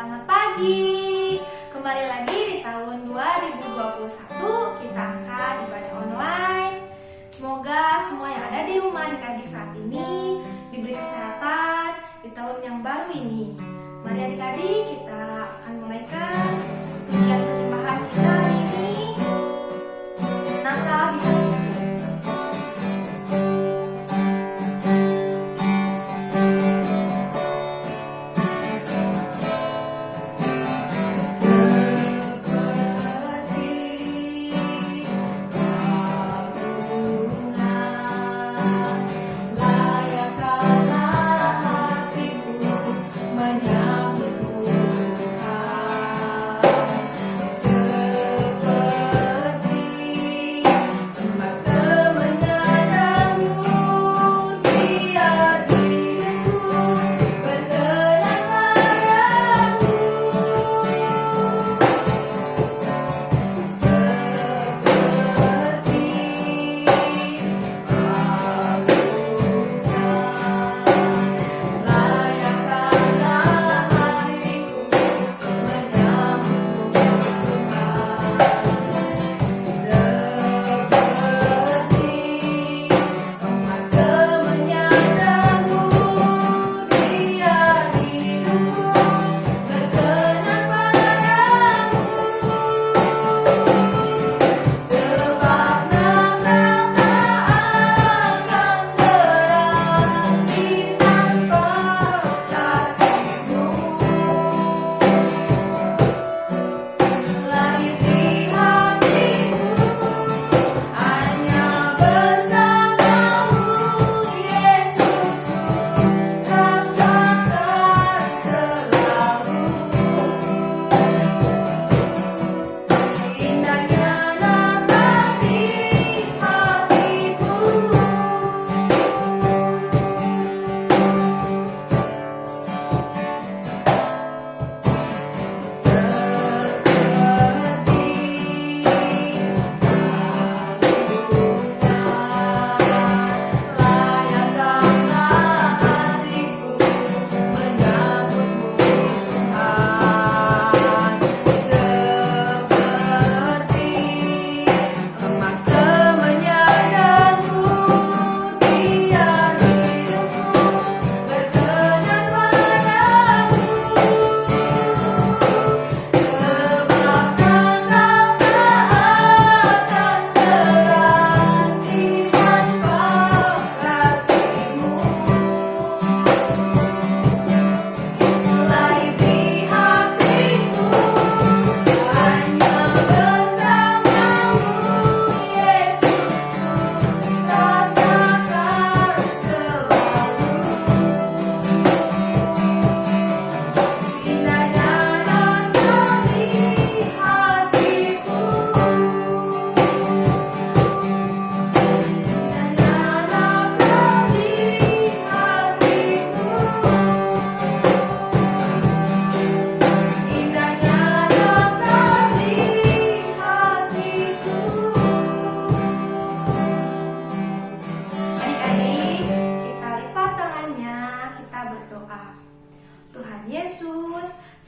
Selamat pagi. Kembali lagi di tahun 2021 kita akan ibadah online. Semoga semua yang ada di rumah adik-adik saat ini diberi kesehatan di tahun yang baru ini. Mari adik-adik kita akan mulaikan pujian penyembahan kita hari ini. Natal di hari ini.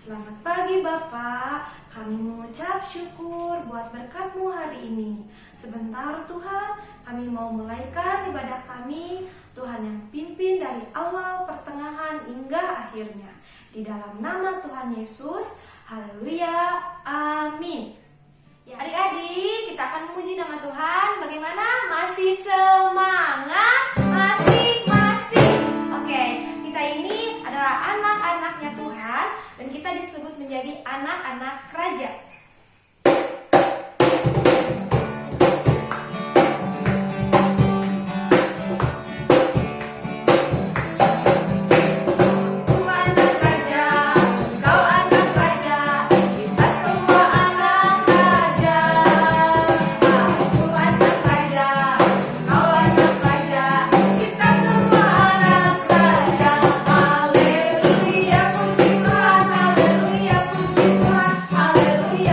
Selamat pagi Bapak, kami mengucap syukur buat berkat-Mu hari ini. Sebentar Tuhan, kami mau mulaikan ibadah kami. Tuhan yang pimpin dari awal, pertengahan, hingga akhirnya. Di dalam nama Tuhan Yesus, haleluya, amin. Ya adik-adik, kita akan memuji nama Tuhan. Bagaimana? Masih semangat? Masih. Oke, kita ini adalah anak-anaknya Tuhan dan kita disebut menjadi anak-anak raja. Haleluya,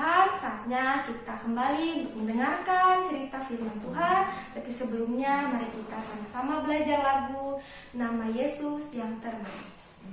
Tuhan, saatnya kita kembali untuk mendengarkan cerita firman Tuhan. Tapi sebelumnya mari kita sama-sama belajar lagu Nama Yesus yang Termanis.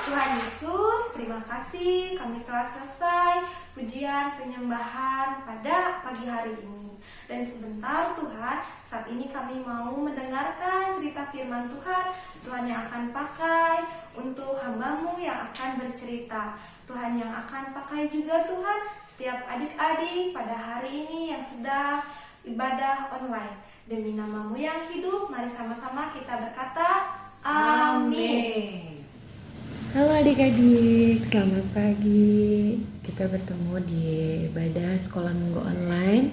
Tuhan Yesus, terima kasih kami telah selesai pujian penyembahan pada pagi hari ini. Dan sebentar Tuhan, saat ini kami mau mendengarkan cerita firman Tuhan. Tuhan yang akan pakai untuk hamba-Mu yang akan bercerita. Tuhan yang akan pakai juga Tuhan setiap adik-adik pada hari ini yang sedang ibadah online. Demi nama-Mu yang hidup, mari sama-sama kita berkata, amin. Halo adik-adik, selamat pagi. Kita bertemu di ibadah sekolah minggu online.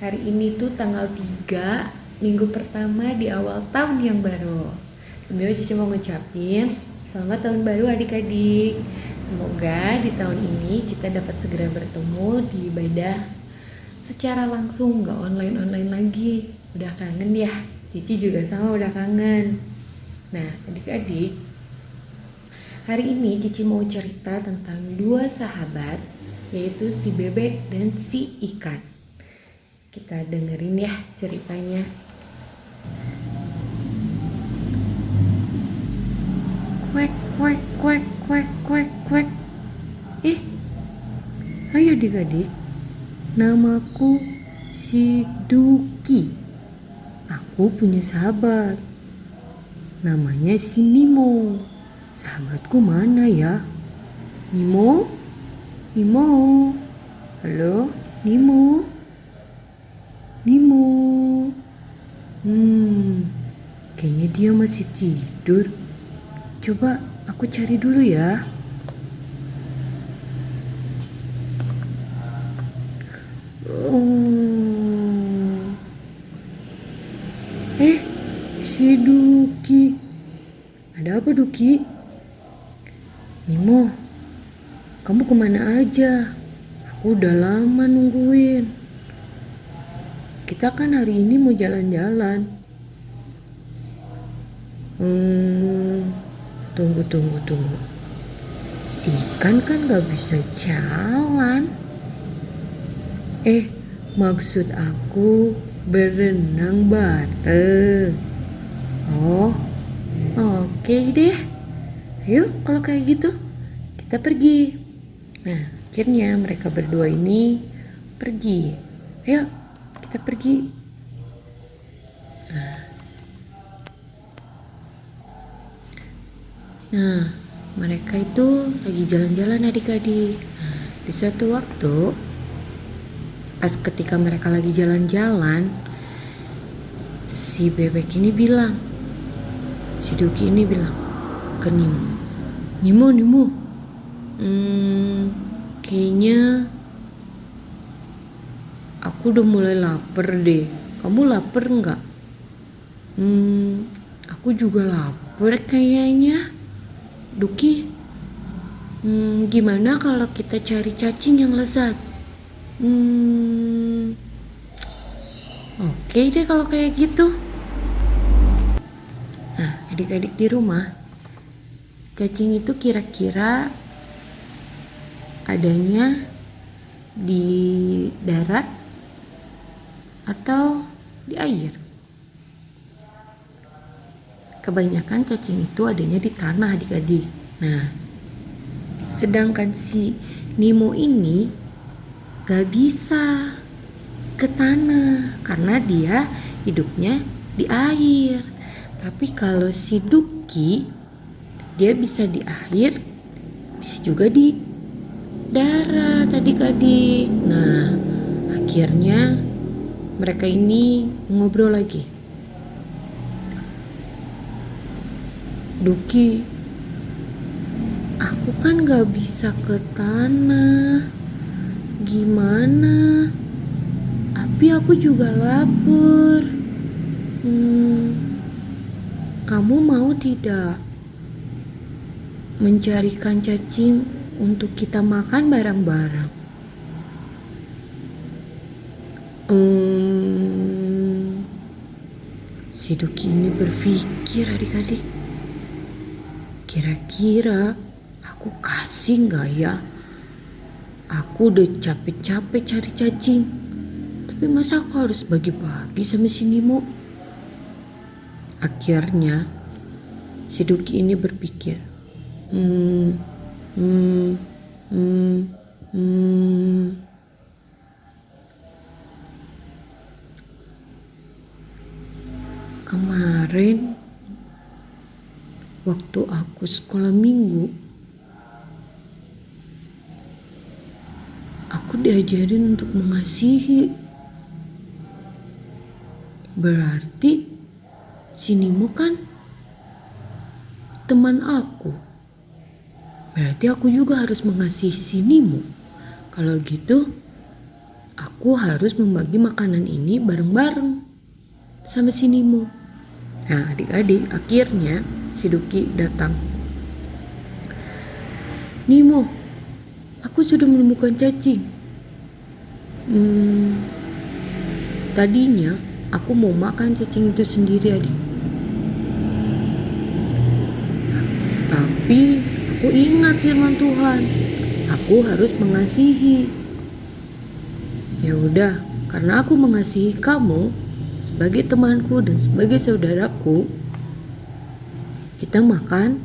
Hari ini tuh tanggal 3, minggu pertama di awal tahun yang baru. Sebelumnya Cici mau ngucapin selamat tahun baru adik-adik. Semoga di tahun ini kita dapat segera bertemu di ibadah secara langsung, gak online-online lagi. Udah kangen ya? Cici juga sama udah kangen. Nah adik-adik, hari ini Cici mau cerita tentang dua sahabat, yaitu si bebek dan si ikan. Kita dengerin ya ceritanya. Kuek, kuek, kuek, kuek, kuek, kuek. Ayo adik-adik, namaku si Duki. Aku punya sahabat, namanya si Nemo. Sahabatku mana ya? Nemo? Nemo? Halo? Nemo? Nemo? Kayaknya dia masih tidur. Coba aku cari dulu ya. Si Duki. Ada apa Duki? Nemo, kamu kemana aja? Aku udah lama nungguin. Kita kan hari ini mau jalan-jalan. Tunggu. Ikan kan gak bisa jalan. Maksud aku berenang bareng. Oh, oke deh. Ayo kalau kayak gitu kita pergi. Nah akhirnya mereka berdua ini pergi. Ayo kita pergi. Nah mereka itu lagi jalan-jalan adik-adik. Nah di suatu waktu pas ketika mereka lagi jalan-jalan, si bebek ini bilang, si Duki ini bilang ke Nemo, kayaknya aku udah mulai lapar deh. Kamu lapar nggak? Aku juga lapar kayaknya. Duki, gimana kalau kita cari cacing yang lezat? Oke deh kalau kayak gitu. Nah, adik-adik di rumah, cacing itu kira-kira adanya di darat atau di air? Kebanyakan cacing itu adanya di tanah, adik-adik. Nah, sedangkan si Nemo ini gak bisa ke tanah karena dia hidupnya di air. Tapi kalau si Duki, dia bisa di air, bisa juga di darat, adik-adik. Nah, akhirnya mereka ini ngobrol lagi. Duki, aku kan gak bisa ke tanah. Gimana? Tapi aku juga lapar. Kamu mau tidak mencarikan cacing untuk kita makan bareng-bareng? Si Duki ini berpikir, adik-adik. Kira-kira aku kasih gak ya? Aku udah capek-capek cari cacing. Tapi masa aku harus bagi-bagi sama si Nemo? Akhirnya si Duki ini berpikir, kemarin waktu aku sekolah minggu, aku diajarin untuk mengasihi. Berarti si Nemo kan teman aku. Berarti aku juga harus mengasihi si Nemo. Kalau gitu, aku harus membagi makanan ini bareng-bareng sama si Nemo. Nah, adik-adik, akhirnya si Duki datang. Nemo, aku sudah menemukan cacing. Tadinya aku mau makan cacing itu sendiri, adik. Tapi aku ingat firman Tuhan, aku harus mengasihi. Ya udah, karena aku mengasihi kamu sebagai temanku dan sebagai saudaraku, kita makan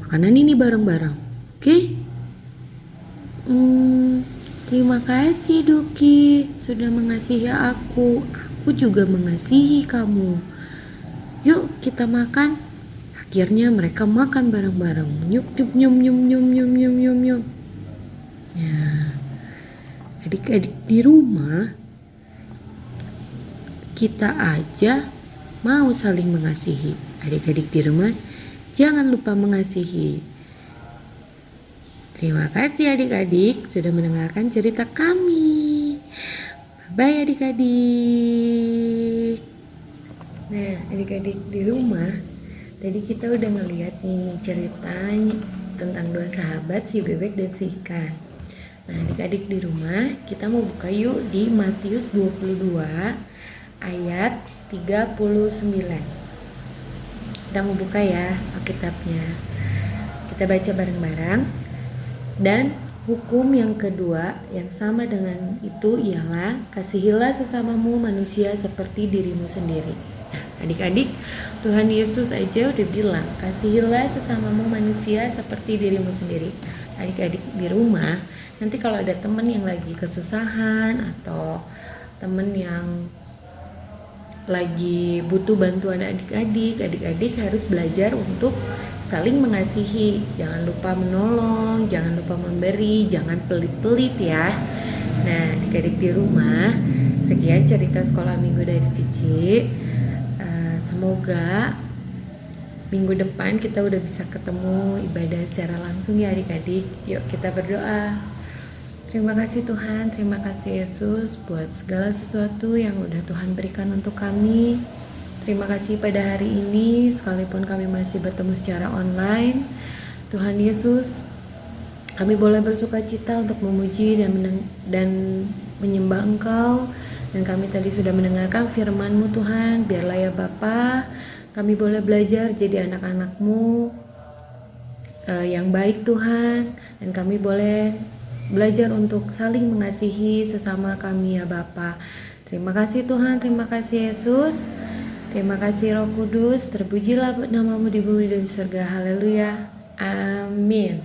makanan ini bareng-bareng. Oke? Terima kasih Duki sudah mengasihi aku. Aku juga mengasihi kamu. Yuk kita makan. Akhirnya mereka makan bareng-bareng. Nyup nyup nyum nyum nyum nyum nyum nyum nyum. Ya, adik-adik di rumah, kita aja mau saling mengasihi. Adik-adik di rumah, jangan lupa mengasihi. Terima kasih adik-adik sudah mendengarkan cerita kami. Bye adik-adik. Nah, adik-adik di rumah, tadi kita udah ngeliat nih ceritanya tentang dua sahabat, si bebek dan si ikan. Nah, adik-adik di rumah, kita mau buka yuk di Matius 22 ayat 39. Kita mau buka ya Alkitabnya. Kita baca bareng-bareng. Dan hukum yang kedua yang sama dengan itu ialah kasihilah sesamamu manusia seperti dirimu sendiri. Nah, adik-adik, Tuhan Yesus aja udah bilang kasihilah sesamamu manusia seperti dirimu sendiri. Adik-adik di rumah, nanti kalau ada teman yang lagi kesusahan atau teman yang lagi butuh bantuan adik-adik harus belajar untuk saling mengasihi. Jangan lupa menolong, jangan lupa memberi, jangan pelit-pelit ya. Nah, adik-adik di rumah, sekian cerita sekolah minggu dari Cici. Semoga minggu depan kita udah bisa ketemu ibadah secara langsung ya adik-adik. Yuk kita berdoa. Terima kasih Tuhan, terima kasih Yesus buat segala sesuatu yang udah Tuhan berikan untuk kami. Terima kasih pada hari ini, sekalipun kami masih bertemu secara online. Tuhan Yesus, kami boleh bersuka cita untuk memuji dan menyembah Engkau. Dan kami tadi sudah mendengarkan firman-Mu Tuhan. Biarlah ya Bapa, kami boleh belajar jadi anak-anak-Mu yang baik Tuhan. Dan kami boleh belajar untuk saling mengasihi sesama kami ya Bapa. Terima kasih Tuhan, terima kasih Yesus. Terima kasih Roh Kudus, terpujilah nama-Mu di bumi dan di surga. Haleluya. Amin.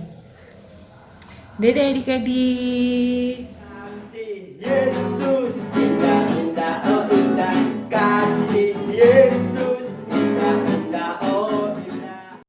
Dadah adik-adik.